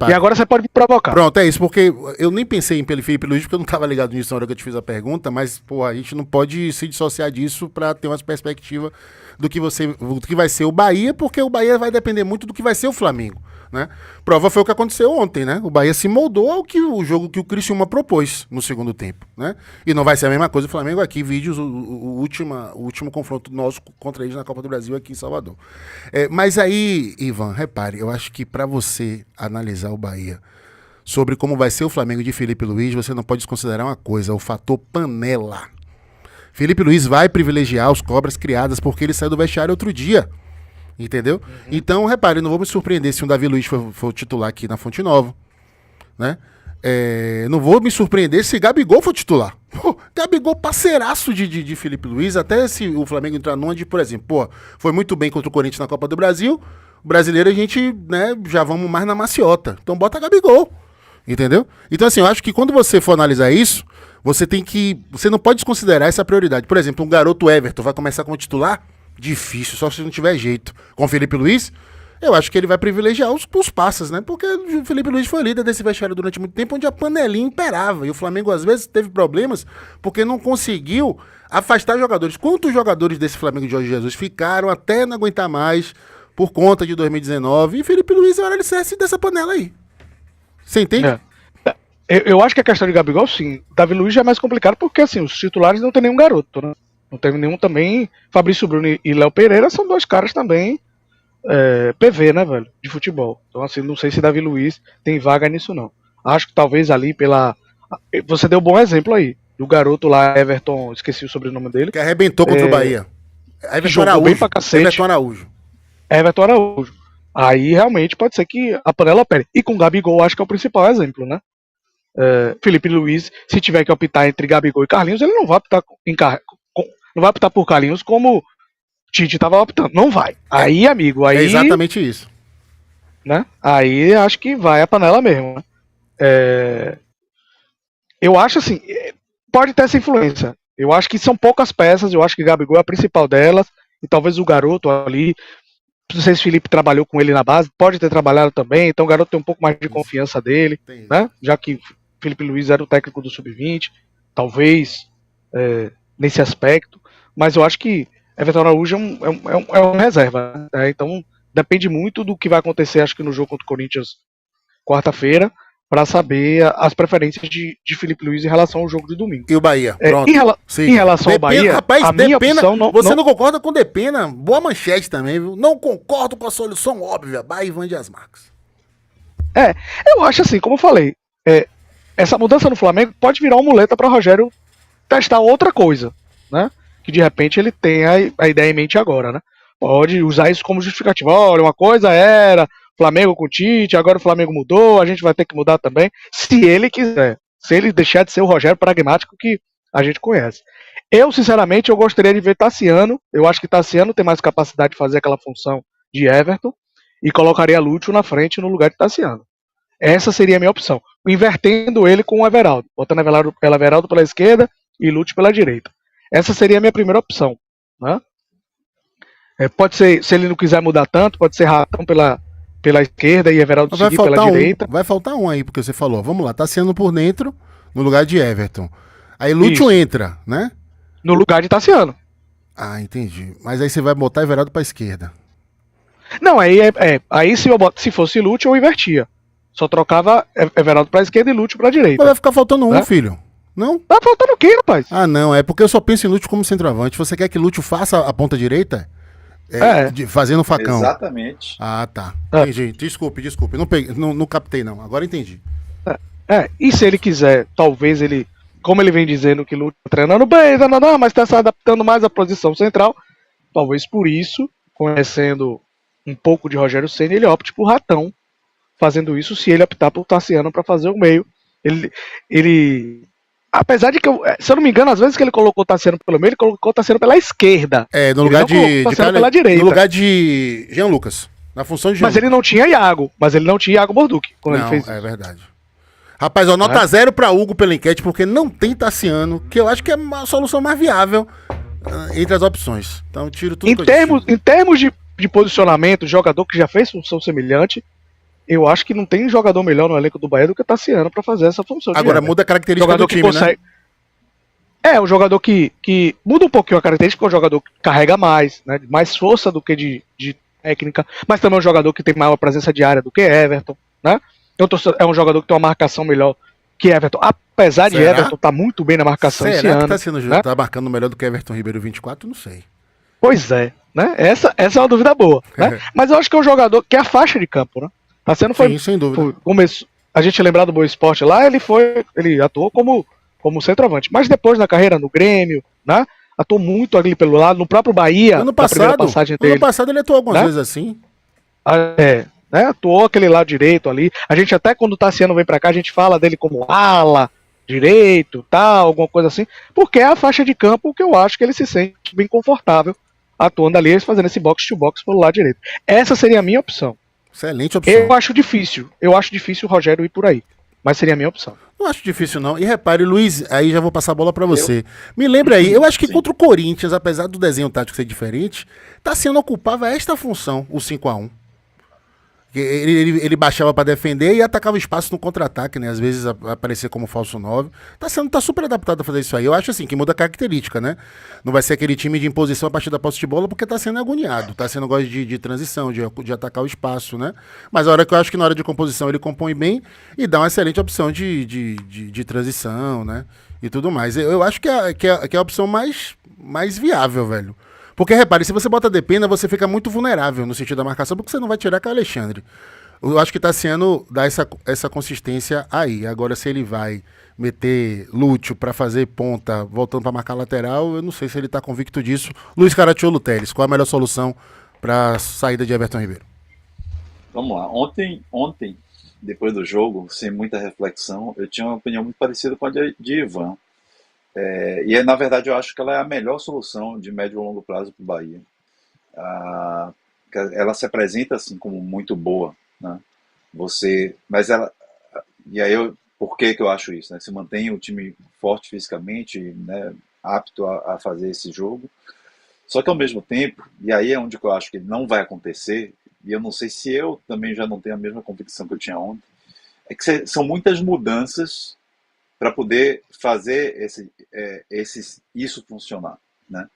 E agora você pode me provocar. Pronto, é isso, porque eu nem pensei em Felipe Luiz, porque eu não estava ligado nisso na hora que eu te fiz a pergunta, mas, pô, a gente não pode se dissociar disso para ter uma perspectiva do que vai ser o Bahia, porque o Bahia vai depender muito do que vai ser o Flamengo, né? Prova foi o que aconteceu ontem, né? O Bahia se moldou ao que o jogo que o Criciúma propôs no segundo tempo, né? E não vai ser a mesma coisa o Flamengo aqui, vídeos, o último confronto nosso contra eles na Copa do Brasil aqui em Salvador. Mas aí, Ivan, repare, eu acho que para você analisar o Bahia sobre como vai ser o Flamengo de Felipe Luiz, você não pode desconsiderar uma coisa, o fator panela. Felipe Luiz vai privilegiar os cobras criadas porque ele saiu do vestiário outro dia. Entendeu? Uhum. Então, repare, não vou me surpreender se um Davi Luiz for titular aqui na Fonte Nova, né? Não vou me surpreender se Gabigol for titular. Pô, Gabigol parceiraço de Felipe Luiz, até se o Flamengo entrar numa de, por exemplo, pô, foi muito bem contra o Corinthians na Copa do Brasil, o brasileiro a gente, né, já vamos mais na maciota. Então bota Gabigol, entendeu? Então assim, eu acho que quando você for analisar isso, você não pode desconsiderar essa prioridade. Por exemplo, um garoto Everton vai começar como titular? Difícil, só se não tiver jeito. Com o Felipe Luiz, eu acho que ele vai privilegiar os passas, né? Porque o Felipe Luiz foi líder desse vestiário durante muito tempo, onde a panelinha imperava. E o Flamengo, às vezes, teve problemas porque não conseguiu afastar jogadores. Quantos jogadores desse Flamengo de Jorge Jesus ficaram até não aguentar mais por conta de 2019? E Felipe Luiz era o alicerce dessa panela aí. Você entende? Eu acho que a questão de Gabigol, sim. Davi Luiz já é mais complicado porque, assim, os titulares não tem nenhum garoto, né? Não teve nenhum também. Fabrício Bruno e Léo Pereira são dois caras também PV, né, velho? De futebol. Então, assim, não sei se Davi Luiz tem vaga nisso, não. Acho que talvez ali pela. Você deu um bom exemplo aí. Do garoto lá, Everton, esqueci o sobrenome dele. Que arrebentou contra o Bahia. Everton Araújo. Bem pra cacete. Everton Araújo. Aí realmente pode ser que a panela opere. E com Gabigol, acho que é o principal exemplo, né? Felipe Luiz, se tiver que optar entre Gabigol e Carlinhos, ele não vai optar não vai optar por Carlinhos como Tite estava optando. Não vai. Aí, amigo, aí... É exatamente isso. Né? Aí acho que vai a panela mesmo. Né? Eu acho assim, pode ter essa influência. Eu acho que são poucas peças, eu acho que Gabigol é a principal delas, e talvez o garoto ali, não sei se o Felipe trabalhou com ele na base, pode ter trabalhado também, então o garoto tem um pouco mais de confiança dele, né? Já que Felipe Luiz era o técnico do Sub-20, talvez nesse aspecto, mas eu acho que Everton Araújo é uma reserva, né? Então depende muito do que vai acontecer, acho que no jogo contra o Corinthians quarta-feira, para saber as preferências de Felipe Luiz em relação ao jogo de domingo. E o Bahia, pronto. Em relação ao Bahia, rapaz, a minha opção você não concorda com Depena? Boa manchete também, viu? Não concordo com a solução óbvia. Bahia e Ivan Dias Marques. Eu acho assim, como eu falei, essa mudança no Flamengo pode virar uma muleta para Rogério testar outra coisa, né? Que de repente ele tem a ideia em mente agora, né? Pode usar isso como justificativa. Olha, uma coisa era Flamengo com o Tite, agora o Flamengo mudou, a gente vai ter que mudar também, se ele quiser. Se ele deixar de ser o Rogério pragmático que a gente conhece. Eu, sinceramente, eu gostaria de ver Tassiano. Eu acho que Tassiano tem mais capacidade de fazer aquela função de Everton e colocaria Lúcio na frente no lugar de Tassiano. Essa seria a minha opção. Invertendo ele com o Everaldo. Botando Everaldo pela esquerda e Lúcio pela direita. Essa seria a minha primeira opção. Né? Pode ser, se ele não quiser mudar tanto, pode ser Ratão pela esquerda e Everaldo seguir pela direita. Vai faltar um aí, porque você falou. Vamos lá, Tassiano por dentro, no lugar de Everton. Aí Lúcio entra, né? No lugar de Tassiano. Ah, entendi. Mas aí você vai botar Everaldo pra esquerda. Não, aí se fosse Lúcio, eu invertia. Só trocava Everaldo pra esquerda e Lúcio pra direita. Mas vai ficar faltando um, filho. Não? Tá faltando o quê, rapaz? Ah, não. É porque eu só penso em Lúcio como centroavante. Você quer que Lúcio faça a ponta direita? Fazendo facão. Exatamente. Ah, tá. Entendi. Desculpe. Não captei, não. Agora entendi. E se ele quiser, talvez ele, como ele vem dizendo que Lúcio tá treinando bem, mas tá se adaptando mais à posição central, talvez por isso, conhecendo um pouco de Rogério Ceni, ele opte por Ratão, fazendo isso se ele optar por Tassiano para fazer o meio. Ele apesar de que, se eu não me engano, às vezes que ele colocou o Tassiano pelo meio, ele colocou o Tassiano pela esquerda. No lugar pela direita. No lugar de Jean Lucas. Na função de Jean Mas ele não tinha Iago. Mas ele não tinha Iago Borduque quando ele fez isso. É verdade. Rapaz, ó, né? nota 0 pra Hugo pela enquete, porque não tem Tassiano, que eu acho que é a solução mais viável entre as opções. Então, tiro tudo que eu disse. Em termos de posicionamento, jogador que já fez função semelhante, eu acho que não tem jogador melhor no elenco do Bahia do que o Tassiano para fazer essa função de Agora, Everton. muda a característica Jogador do que time, né? consegue. É, um jogador que muda um pouquinho a característica, é um jogador que carrega mais, né? Mais força do que de técnica, mas também é um jogador que tem maior presença de área do que Everton, né? É um jogador que tem uma marcação melhor que Everton, apesar de Será? Everton estar muito bem na marcação esse Será que ano, Tassiano né? tá marcando melhor do que Everton Ribeiro 24? Não sei. Pois é, né? Essa é uma dúvida boa, né? Mas eu acho que é um jogador que é a faixa de campo, né? Tassiano Sim, sem dúvida. começo, a gente lembrar do Boa Esporte lá, ele atuou como centroavante, mas depois na carreira no Grêmio, né? Atuou muito ali pelo lado, no próprio Bahia, Ano na primeira passado, passagem ano dele, passado ele atuou algumas né? vezes assim. Né? Atuou aquele lado direito ali. A gente até quando o Tassiano vem pra cá, a gente fala dele como ala direito, tal, alguma coisa assim, porque é a faixa de campo que eu acho que ele se sente bem confortável atuando ali, fazendo esse box-to-box pelo lado direito. Essa seria a minha opção. Excelente opção. Eu acho difícil o Rogério ir por aí, mas seria a minha opção. Não acho difícil, não. E repare, Luiz, aí já vou passar a bola pra você. Me lembra aí, eu acho que contra o Corinthians, apesar do desenho tático ser diferente, Tassiano ocupava esta função, o 5-1. Ele baixava pra defender e atacava o espaço no contra-ataque, né? Às vezes aparecer como falso 9. Tá super adaptado a fazer isso aí. Eu acho assim, que muda a característica, né? Não vai ser aquele time de imposição a partir da posse de bola, porque tá sendo agoniado. Tá sendo gosta de transição, de atacar o espaço, né? Mas a hora que eu acho que na hora de composição ele compõe bem e dá uma excelente opção de transição, né? E tudo mais. Eu acho que é a opção mais viável, velho. Porque, repare, se você bota Depena, você fica muito vulnerável no sentido da marcação, porque você não vai tirar com o Alexandre. Eu acho que Tassiano dá essa consistência aí. Agora, se ele vai meter Lúcio pra fazer ponta, voltando pra marcar lateral, eu não sei se ele tá convicto disso. Luiz Caracciolo Teles, qual a melhor solução pra saída de Everton Ribeiro? Vamos lá. Ontem, depois do jogo, sem muita reflexão, eu tinha uma opinião muito parecida com a de Ivan. Na verdade, eu acho que ela é a melhor solução de médio e longo prazo para o Bahia. Ah, ela se apresenta assim como muito boa, né? Mas ela, e aí por que eu acho isso, né? Se mantém o time forte fisicamente, né? Apto a fazer esse jogo. Só que ao mesmo tempo, e aí é onde eu acho que não vai acontecer, e eu não sei se eu também já não tenho a mesma convicção que eu tinha ontem, é que são muitas mudanças para poder fazer isso funcionar, né?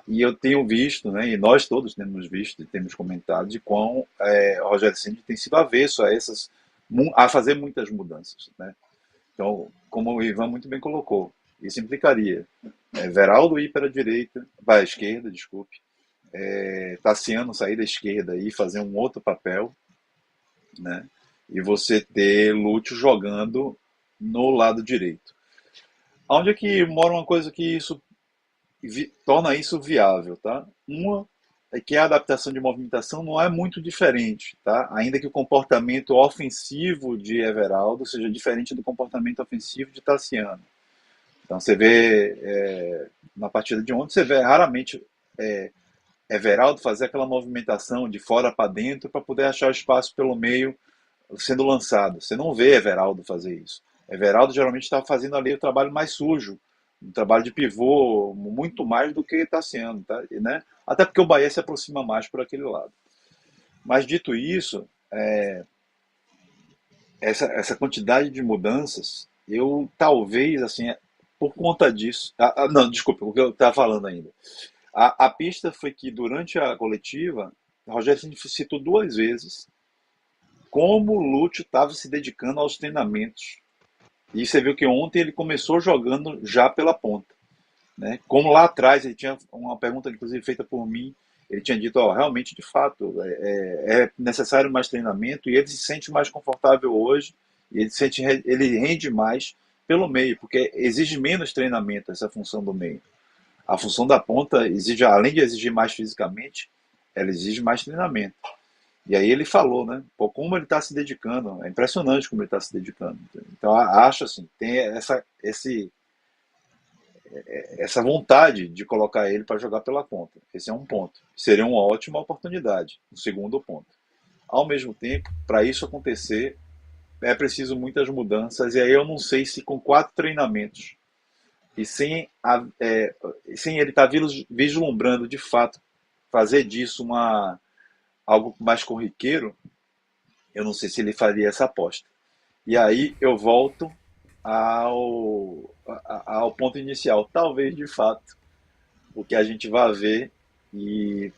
E eu tenho visto, né, e nós todos temos visto e temos comentado de quão o Rogério Ceni tem sido avesso a fazer muitas mudanças, né? Então, como o Ivan muito bem colocou, isso implicaria Veraldo ir para a direita, para a esquerda, desculpe, Tassiano sair da esquerda e fazer um outro papel, né? E você ter Lúcio jogando no lado direito. Onde é que mora uma coisa que isso torna isso viável, tá? Uma é que a adaptação de movimentação não é muito diferente, tá? Ainda que o comportamento ofensivo de Everaldo seja diferente do comportamento ofensivo de Tassiano. Então você vê na partida de ontem, você vê raramente Everaldo fazer aquela movimentação de fora para dentro para poder achar espaço pelo meio sendo lançado. Você não vê Everaldo fazer isso. Everaldo geralmente está fazendo ali o trabalho mais sujo, um trabalho de pivô, muito mais do que Tassiano, tá? Né? Até porque o Bahia se aproxima mais por aquele lado. Mas dito isso, essa quantidade de mudanças, eu talvez, assim, por conta disso... não, desculpa, o que eu estava falando ainda. A pista foi que durante a coletiva, o Rogério citou 2 vezes como o Lúcio estava se dedicando aos treinamentos. E você viu que ontem ele começou jogando já pela ponta, né? Como lá atrás, ele tinha uma pergunta, inclusive, feita por mim, ele tinha dito, realmente, de fato, é necessário mais treinamento e ele se sente mais confortável hoje, e ele rende mais pelo meio, porque exige menos treinamento essa função do meio. A função da ponta exige, além de exigir mais fisicamente, ela exige mais treinamento. E aí ele falou, né? Pô, como ele está se dedicando, é impressionante como ele está se dedicando. Então acho assim, tem essa vontade de colocar ele para jogar pela ponta. Esse é um ponto. Seria uma ótima oportunidade. Um segundo ponto. Ao mesmo tempo, para isso acontecer, é preciso muitas mudanças, e aí eu não sei se com 4 treinamentos e sem ele estar vislumbrando de fato fazer disso algo mais corriqueiro, eu não sei se ele faria essa aposta. E aí eu volto ao ponto inicial. Talvez, de fato, o que a gente vai ver, e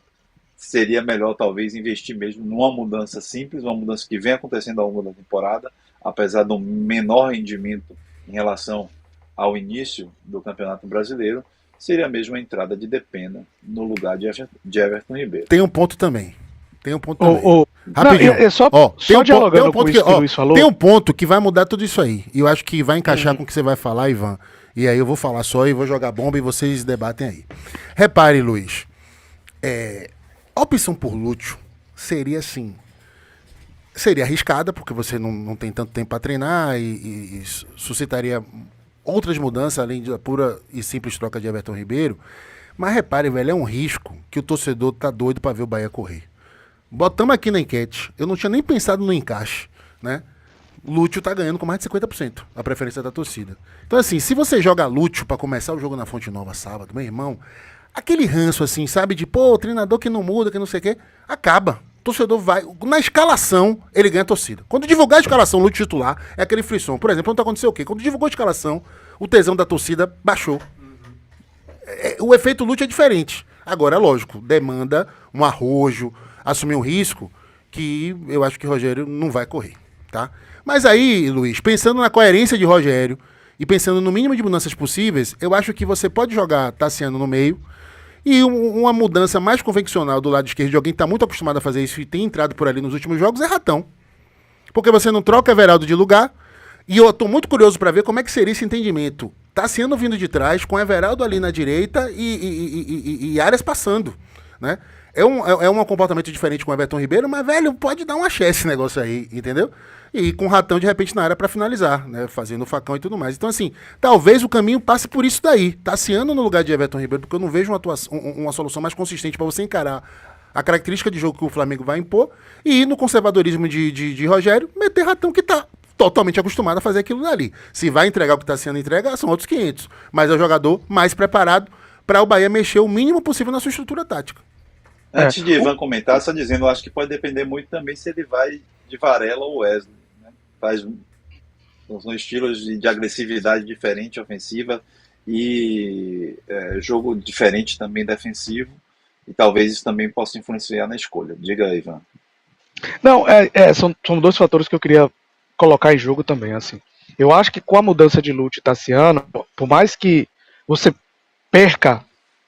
seria melhor talvez investir mesmo numa mudança simples, uma mudança que vem acontecendo ao longo da temporada, apesar do menor rendimento em relação ao início do Campeonato Brasileiro, seria mesmo a entrada de Depena no lugar de Everton Ribeiro. Tem um ponto também. Rapidinho. Não, só dialogando com isso que o Luiz falou. Tem um ponto que vai mudar tudo isso aí. E eu acho que vai encaixar com o que você vai falar, Ivan. E aí eu vou falar só e vou jogar bomba e vocês debatem aí. Repare, Luiz. A opção por Lúcio seria assim. Seria arriscada, porque você não tem tanto tempo para treinar e suscitaria outras mudanças, além da pura e simples troca de Everton Ribeiro. Mas repare, velho, é um risco que o torcedor tá doido para ver o Bahia correr. Botamos aqui na enquete, eu não tinha nem pensado no encaixe, né? Lúcio tá ganhando com mais de 50% a preferência da torcida. Então assim, se você joga Lúcio para começar o jogo na Fonte Nova sábado, meu irmão, aquele ranço assim, sabe, de pô, treinador que não muda, que não sei o quê, acaba. O torcedor vai, na escalação, ele ganha a torcida. Quando divulgar a escalação, Lúcio titular, é aquele frisson. Por exemplo, ontem aconteceu o quê? Quando divulgou a escalação, o tesão da torcida baixou. O efeito Lúcio é diferente. Agora, é lógico, demanda um arrojo, assumir um risco que eu acho que Rogério não vai correr, tá? Mas aí, Luiz, pensando na coerência de Rogério e pensando no mínimo de mudanças possíveis, eu acho que você pode jogar Tassiano no meio e uma mudança mais convencional do lado esquerdo de alguém que está muito acostumado a fazer isso e tem entrado por ali nos últimos jogos é Ratão. Porque você não troca Everaldo de lugar e eu tô muito curioso para ver como é que seria esse entendimento. Tassiano vindo de trás, com Everaldo ali na direita e Arias passando, né? É um comportamento diferente com o Everton Ribeiro, mas, velho, pode dar um axé esse negócio aí, entendeu? E com o Ratão, de repente, na área pra finalizar, né? Fazendo o facão e tudo mais. Então, assim, talvez o caminho passe por isso daí. Tassiano no lugar de Everton Ribeiro, porque eu não vejo uma solução mais consistente pra você encarar a característica de jogo que o Flamengo vai impor e ir no conservadorismo de Rogério, meter Ratão que tá totalmente acostumado a fazer aquilo dali. Se vai entregar o que Tassiano entrega, são outros 500. Mas é o jogador mais preparado pra o Bahia mexer o mínimo possível na sua estrutura tática. Antes de Ivan comentar, só dizendo, eu acho que pode depender muito também se ele vai de Varela ou Wesley. Né? São estilos de agressividade diferente, ofensiva, e jogo diferente também defensivo, e talvez isso também possa influenciar na escolha. Diga aí, Ivan. Não, são dois fatores que eu queria colocar em jogo também, assim. Eu acho que com a mudança de Lúcio e Tassiano, por mais que você perca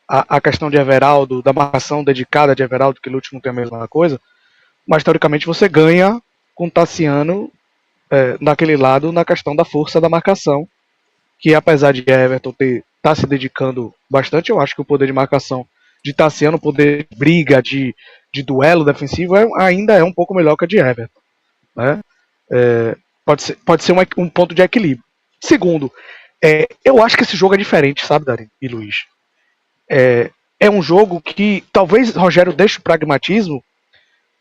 a questão de Everaldo, da marcação dedicada de Everaldo, que Lúcio não tem a mesma coisa, mas teoricamente você ganha com Tassiano naquele lado, na questão da força da marcação, que apesar de Everton tá se dedicando bastante, eu acho que o poder de marcação de Tassiano, o poder de briga, de duelo defensivo, ainda é um pouco melhor que a de Everton. Né? Pode ser um ponto de equilíbrio. Segundo, eu acho que esse jogo é diferente, sabe, Dari e Luiz? É um jogo que talvez Rogério deixe o pragmatismo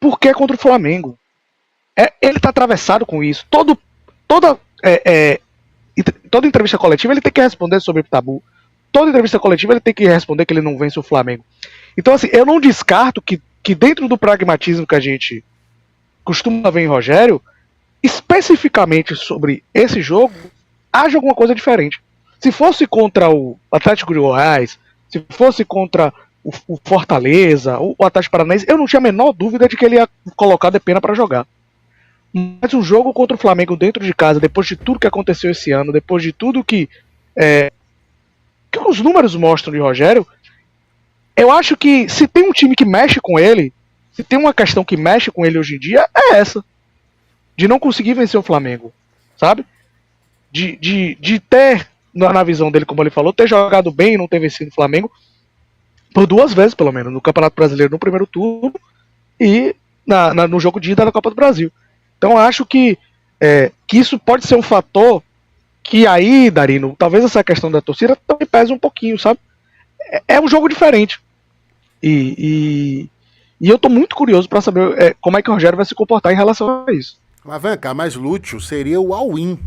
porque é contra o Flamengo. Ele está atravessado com isso. Toda entrevista coletiva ele tem que responder sobre o tabu. Toda entrevista coletiva ele tem que responder que ele não vence o Flamengo. Então, assim, eu não descarto que dentro do pragmatismo que a gente costuma ver em Rogério, especificamente sobre esse jogo, haja alguma coisa diferente. Se fosse contra o Atlético de Goiás, se fosse contra o Fortaleza, o Atlético Paranaense, eu não tinha a menor dúvida de que ele ia colocar Depena para jogar. Mas um jogo contra o Flamengo dentro de casa, depois de tudo que aconteceu esse ano, depois de tudo que os números mostram de Rogério, eu acho que se tem um time que mexe com ele, se tem uma questão que mexe com ele hoje em dia, é essa. De não conseguir vencer o Flamengo, sabe? De ter, na visão dele, como ele falou, ter jogado bem e não ter vencido o Flamengo por 2 vezes, pelo menos, no Campeonato Brasileiro no primeiro turno e no jogo de ida da Copa do Brasil. Então eu acho que isso pode ser um fator que aí, Darino, talvez essa questão da torcida também pese um pouquinho, sabe? É um jogo diferente. E eu tô muito curioso para saber como é que o Rogério vai se comportar em relação a isso. Mas vem cá, mas Lúcio seria o all-in.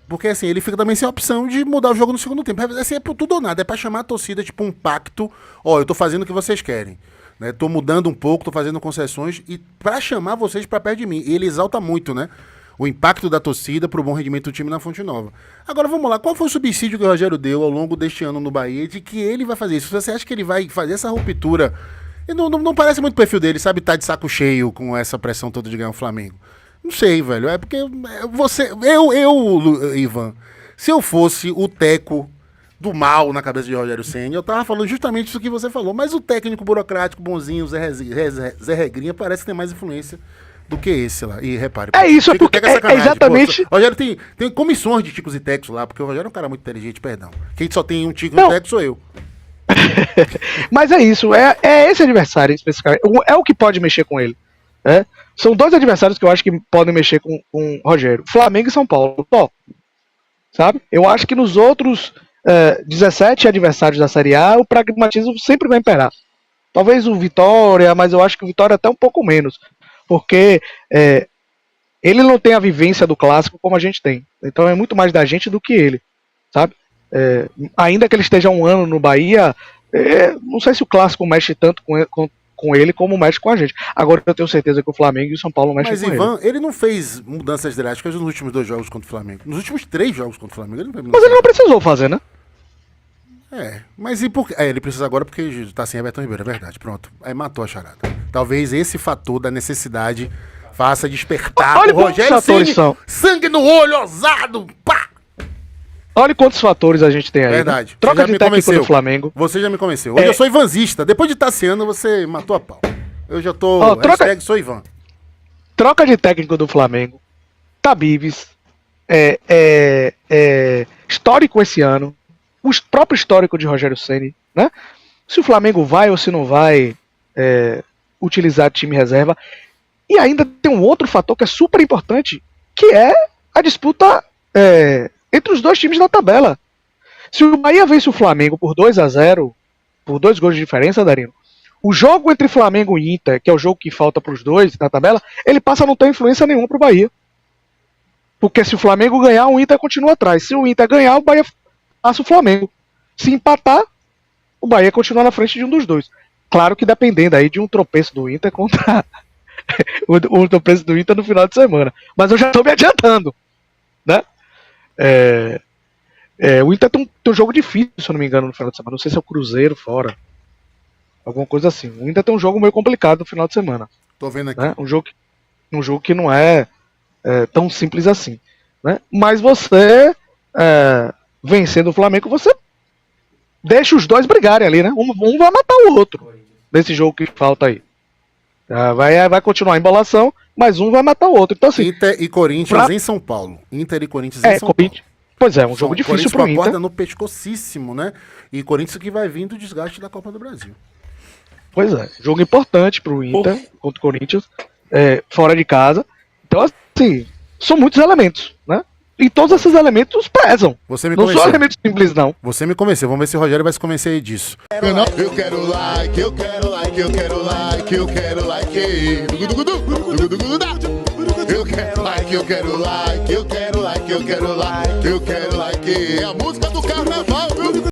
Porque assim, ele fica também sem a opção de mudar o jogo no segundo tempo. Assim, é por tudo ou nada, é pra chamar a torcida, tipo um pacto. Ó, eu tô fazendo o que vocês querem. Né? Tô mudando um pouco, tô fazendo concessões. E pra chamar vocês pra perto de mim. E ele exalta muito, né? O impacto da torcida pro bom rendimento do time na Fonte Nova. Agora vamos lá, qual foi o subsídio que o Rogério deu ao longo deste ano no Bahia de que ele vai fazer isso? Você acha que ele vai fazer essa ruptura? E não parece muito o perfil dele, sabe? Tá de saco cheio com essa pressão toda de ganhar o Flamengo. Não sei, velho. É porque Ivan, se eu fosse o teco do mal na cabeça de Rogério Ceni, eu tava falando justamente isso que você falou. Mas o técnico burocrático, bonzinho, Zé Regrinha, parece que tem mais influência do que esse lá. E repare. É isso, é porque exatamente. Pô, Rogério tem comissões de ticos e tecos lá, porque o Rogério é um cara muito inteligente, perdão. Quem só tem um tico e um teco sou eu. Mas é isso, é esse adversário especificamente. É o que pode mexer com ele. Né? São dois adversários que eu acho que podem mexer com o Rogério: Flamengo e São Paulo. Só. Sabe? Eu acho que nos outros 17 adversários da Série A, o pragmatismo sempre vai imperar. Talvez o Vitória, mas eu acho que o Vitória até um pouco menos. Porque ele não tem a vivência do clássico como a gente tem. Então é muito mais da gente do que ele. Sabe? Ainda que ele esteja um ano no Bahia, não sei se o clássico mexe tanto com ele como mexe com a gente. Agora eu tenho certeza que o Flamengo e o São Paulo mexem com ele. Mas Ivan, ele não fez mudanças drásticas nos últimos 2 jogos contra o Flamengo. Nos últimos 3 jogos contra o Flamengo ele não fez. Mas ele não precisou fazer, né? Mas e por quê? Ele precisa agora porque tá sem Everton Ribeiro, é verdade. Pronto, aí matou a charada. Talvez esse fator da necessidade faça despertar Olha o Rogério Ceni, sangue no olho, ousado, pá! Olha quantos fatores a gente tem aí. Verdade. Né? Troca de técnico do Flamengo. Você já me convenceu. Hoje eu sou ivanzista. Depois de Tassiano, você matou a pau. Eu já tô... sou Ivan. Troca de técnico do Flamengo. Tabibes. Histórico esse ano. O próprio histórico de Rogério Ceni, né? Se o Flamengo vai ou se não vai utilizar time reserva. E ainda tem um outro fator que é super importante, que é a disputa entre os dois times da tabela. Se o Bahia vence o Flamengo por 2-0, por 2 gols de diferença, Darino, o jogo entre Flamengo e Inter, que é o jogo que falta para os dois na tabela, ele passa a não ter influência nenhuma para o Bahia. Porque se o Flamengo ganhar, o Inter continua atrás. Se o Inter ganhar, o Bahia passa o Flamengo. Se empatar, o Bahia continua na frente de um dos dois. Claro que dependendo aí de um tropeço do Inter contra o tropeço do Inter no final de semana. Mas eu já estou me adiantando, né? O Inter tem um jogo difícil, se eu não me engano, no final de semana. Não sei se é o Cruzeiro fora. Alguma coisa assim. O Inter tem um jogo meio complicado no final de semana. Tô vendo aqui. Né? Um jogo que não é tão simples assim. Né? Mas você, vencendo o Flamengo, você deixa os dois brigarem ali, né? Um vai matar o outro nesse jogo que falta aí. Vai continuar a embolação, mas um vai matar o outro. Então, assim, Inter e Corinthians em São Paulo. Inter e Corinthians em São Paulo. Pois é, um jogo difícil pro Inter. Corinthians no pescocíssimo, né? E Corinthians que vai vir do desgaste da Copa do Brasil. Pois é, jogo importante pro Inter contra o Corinthians, fora de casa. Então, assim, são muitos elementos, né? E todos esses elementos pesam. Você me não convenceu. são elementos simples, não. Você me convenceu. Vamos ver se o Rogério vai se convencer aí disso. Eu quero like, eu quero like, eu quero like, eu quero like. Eu quero like, eu quero like, eu quero like, eu quero like, eu quero like. É a música do carnaval, viu?